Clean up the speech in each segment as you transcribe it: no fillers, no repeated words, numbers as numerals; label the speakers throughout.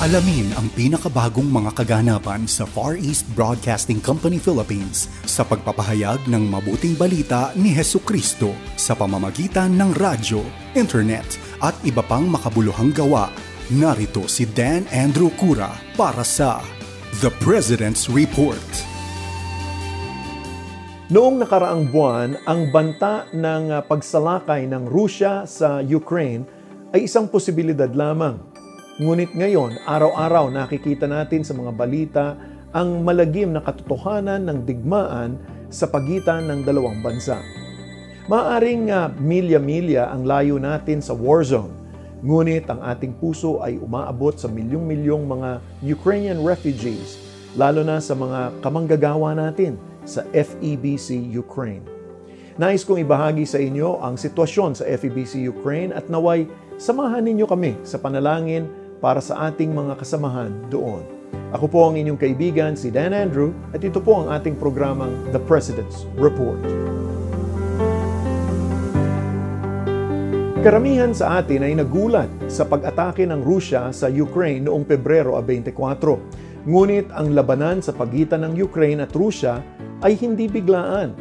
Speaker 1: Alamin ang pinakabagong mga kaganapan sa Far East Broadcasting Company Philippines sa pagpapahayag ng mabuting balita ni Hesukristo sa pamamagitan ng radyo, internet at iba pang makabuluhang gawa. Narito si Dan Andrew Cura para sa The President's Report.
Speaker 2: Noong nakaraang buwan, ang banta ng pagsalakay ng Rusya sa Ukraine ay isang posibilidad lamang. Ngunit ngayon, araw-araw nakikita natin sa mga balita ang malagim na katotohanan ng digmaan sa pagitan ng dalawang bansa. Maaring milya-milya ang layo natin sa war zone, ngunit ang ating puso ay umaabot sa milyong-milyong mga Ukrainian refugees, lalo na sa mga kamanggagawa natin sa FEBC Ukraine. Nais kong ibahagi sa inyo ang sitwasyon sa FEBC Ukraine at naway samahan ninyo kami sa panalangin para sa ating mga kasamahan doon. Ako po ang inyong kaibigan, si Dan Andrew, at ito po ang ating programang The President's Report. Karamihan sa atin ay nagulat sa pag-atake ng Rusya sa Ukraine noong Pebrero 24. Ngunit ang labanan sa pagitan ng Ukraine at Rusya ay hindi biglaan.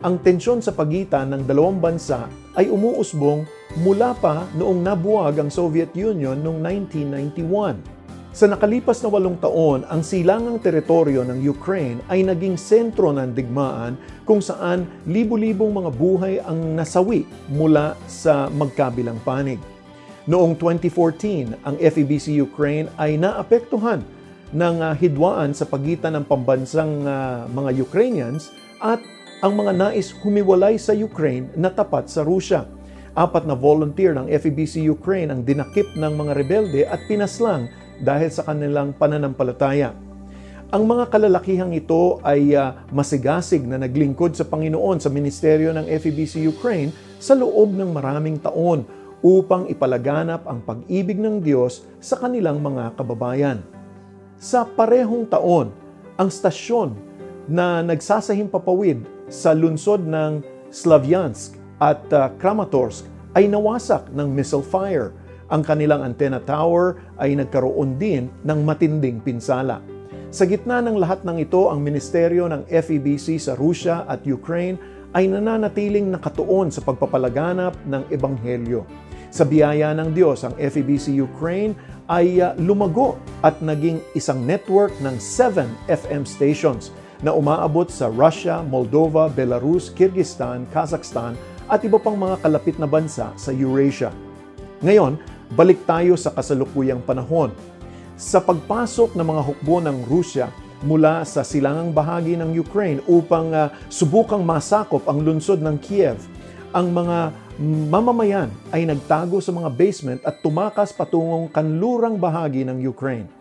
Speaker 2: Ang tensyon sa pagitan ng dalawang bansa ay umuusbong mula pa noong nabuwag ang Soviet Union noong 1991. Sa nakalipas na 8 taon, ang silangang teritoryo ng Ukraine ay naging sentro ng digmaan kung saan libu-libong mga buhay ang nasawi mula sa magkabilang panig. Noong 2014, ang FEBC Ukraine ay naapektuhan ng hidwaan sa pagitan ng pambansang mga Ukrainians at ang mga nais humiwalay sa Ukraine na tapat sa Rusya. 4 na volunteer ng FEBC Ukraine ang dinakip ng mga rebelde at pinaslang dahil sa kanilang pananampalataya. Ang mga kalalakihang ito ay masigasig na naglingkod sa Panginoon sa ministeryo ng FEBC Ukraine sa loob ng maraming taon upang ipalaganap ang pag-ibig ng Diyos sa kanilang mga kababayan. Sa parehong taon, ang stasyon na nagsasahimpapawid sa lungsod ng Slavyansk at Kramatorsk ay nawasak ng missile fire. Ang kanilang antenna tower ay nagkaroon din ng matinding pinsala. Sa gitna ng lahat ng ito, ang ministeryo ng FEBC sa Rusya at Ukraine ay nananatiling nakatuon sa pagpapalaganap ng Ebanghelyo. Sa biyaya ng Diyos, ang FEBC Ukraine ay lumago at naging isang network ng 7 FM stations na umaabot sa Russia, Moldova, Belarus, Kyrgyzstan, Kazakhstan at iba pang mga kalapit na bansa sa Eurasia. Ngayon, balik tayo sa kasalukuyang panahon. Sa pagpasok ng mga hukbo ng Rusya mula sa silangang bahagi ng Ukraine upang subukang masakop ang lungsod ng Kiev, ang mga mamamayan ay nagtago sa mga basement at tumakas patungong kanlurang bahagi ng Ukraine.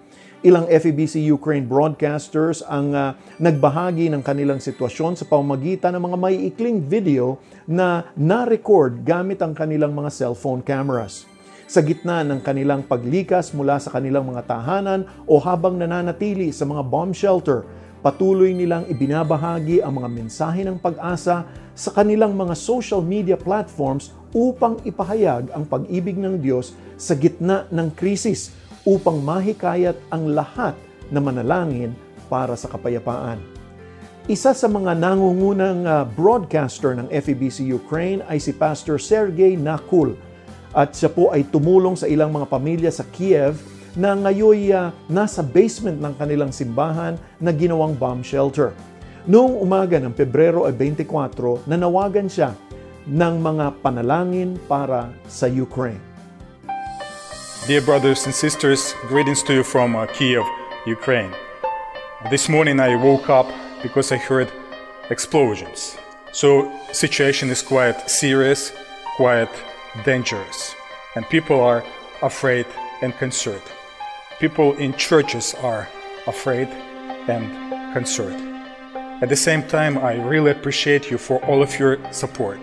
Speaker 2: Ilang FEBC Ukraine broadcasters ang nagbahagi ng kanilang sitwasyon sa pamamagitan ng mga maiikling video na na-record gamit ang kanilang mga cellphone cameras. Sa gitna ng kanilang paglikas mula sa kanilang mga tahanan o habang nananatili sa mga bomb shelter, patuloy nilang ibinabahagi ang mga mensahe ng pag-asa sa kanilang mga social media platforms upang ipahayag ang pag-ibig ng Diyos sa gitna ng krisis, upang mahikayat ang lahat na manalangin para sa kapayapaan. Isa sa mga nangungunang broadcaster ng FEBC Ukraine ay si Pastor Sergei Nakul, at siya po ay tumulong sa ilang mga pamilya sa Kiev na ngayoy nasa basement ng kanilang simbahan na ginawang bomb shelter. Noong umaga ng Pebrero 24, nanawagan siya ng mga panalangin para sa Ukraine.
Speaker 3: Dear brothers and sisters, greetings to you from Kiev, Ukraine. This morning I woke up because I heard explosions. So situation is quite serious, quite dangerous, and people are afraid and concerned. People in churches are afraid and concerned. At the same time, I really appreciate you for all of your support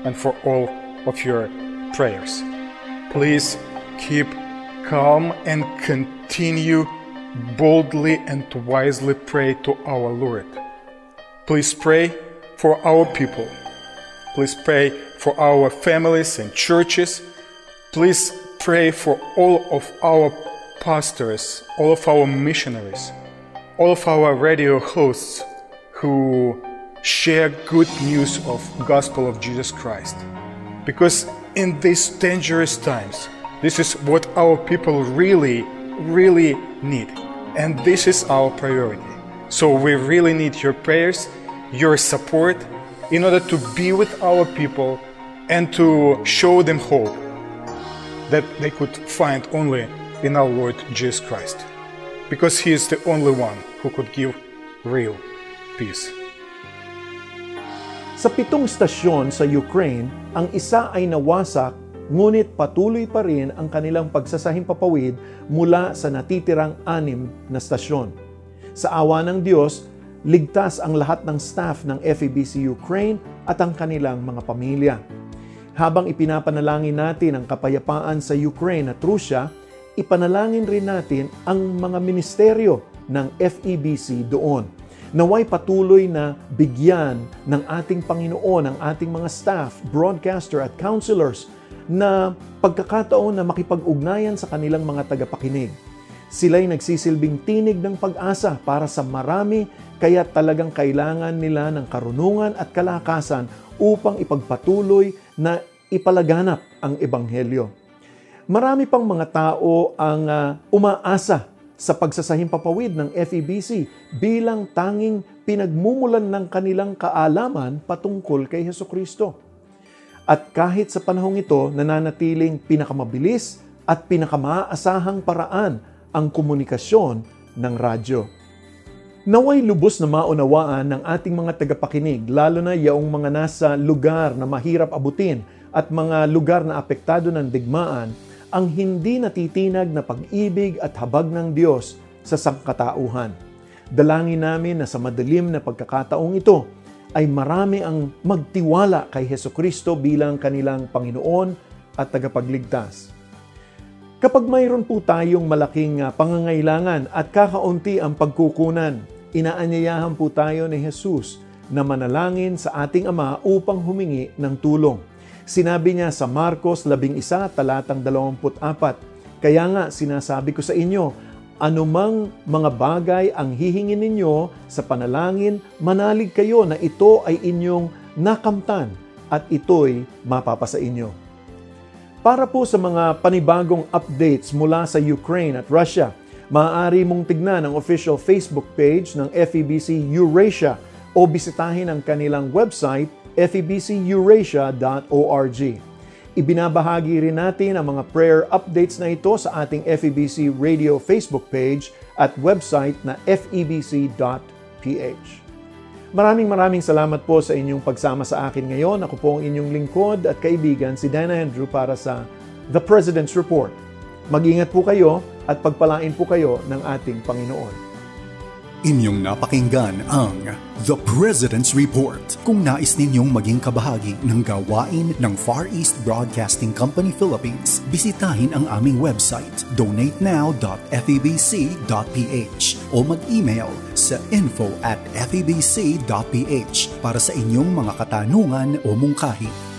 Speaker 3: and for all of your prayers. Please keep calm and continue boldly and wisely pray to our Lord. Please pray for our people. Please pray for our families and churches. Please pray for all of our pastors, all of our missionaries, all of our radio hosts who share good news of gospel of Jesus Christ. Because in these dangerous times, this is what our people really need. And this is our priority. So we really need your prayers, your support, in order to be with our people and to show them hope that they could find only in our Lord Jesus Christ. Because He is the only one who could give real peace.
Speaker 2: Sa 7 stasyon sa Ukraine, ang isa ay nawasak, ngunit patuloy pa rin ang kanilang pagsasahimpapawid mula sa natitirang 6 na stasyon. Sa awa ng Diyos, ligtas ang lahat ng staff ng FEBC Ukraine at ang kanilang mga pamilya. Habang ipinapanalangin natin ang kapayapaan sa Ukraine at Russia, ipanalangin rin natin ang mga ministeryo ng FEBC doon. Naway patuloy na bigyan ng ating Panginoon ang ating mga staff, broadcaster at counselors na pagkakataon na makipag-ugnayan sa kanilang mga tagapakinig. Sila'y nagsisilbing tinig ng pag-asa para sa marami, kaya talagang kailangan nila ng karunungan at kalakasan upang ipagpatuloy na ipalaganap ang Ebanghelyo. Marami pang mga tao ang umaasa sa pagsasahimpapawid ng FEBC bilang tanging pinagmumulan ng kanilang kaalaman patungkol kay Hesukristo. At kahit sa panahong ito, nananatiling pinakamabilis at pinakamaasahang paraan ang komunikasyon ng radyo. Naway lubos na maunawaan ng ating mga tagapakinig, lalo na yaong mga nasa lugar na mahirap abutin at mga lugar na apektado ng digmaan, ang hindi natitinag na pag-ibig at habag ng Diyos sa sangkatauhan. Dalangin namin na sa madilim na pagkakataong ito ay marami ang magtiwala kay Hesukristo bilang kanilang Panginoon at tagapagligtas. Kapag mayroon po tayong malaking pangangailangan at kakaunti ang pagkukunan, inaanyayahan po tayo ni Jesus na manalangin sa ating Ama upang humingi ng tulong. Sinabi niya sa Marcos 11, talatang 24, "Kaya nga sinasabi ko sa inyo, anumang mga bagay ang hihingin ninyo sa panalangin, manalig kayo na ito ay inyong nakamtan at ito'y mapapasa inyo." Para po sa mga panibagong updates mula sa Ukraine at Russia, maaari mong tignan ang official Facebook page ng FEBC Eurasia o bisitahin ang kanilang website febceurasia.org. Ibinabahagi rin natin ang mga prayer updates na ito sa ating FEBC Radio Facebook page at website na febc.ph. Maraming salamat po sa inyong pagsama sa akin ngayon. Ako po ang inyong lingkod at kaibigan si Dan Andrew para sa The President's Report. Mag-ingat po kayo at pagpalain po kayo ng ating Panginoon.
Speaker 1: Inyong napakinggan ang The President's Report. Kung nais ninyong maging kabahagi ng gawain ng Far East Broadcasting Company Philippines, bisitahin ang aming website donatenow.febc.ph o mag-email sa info@febc.ph para sa inyong mga katanungan o mungkahi.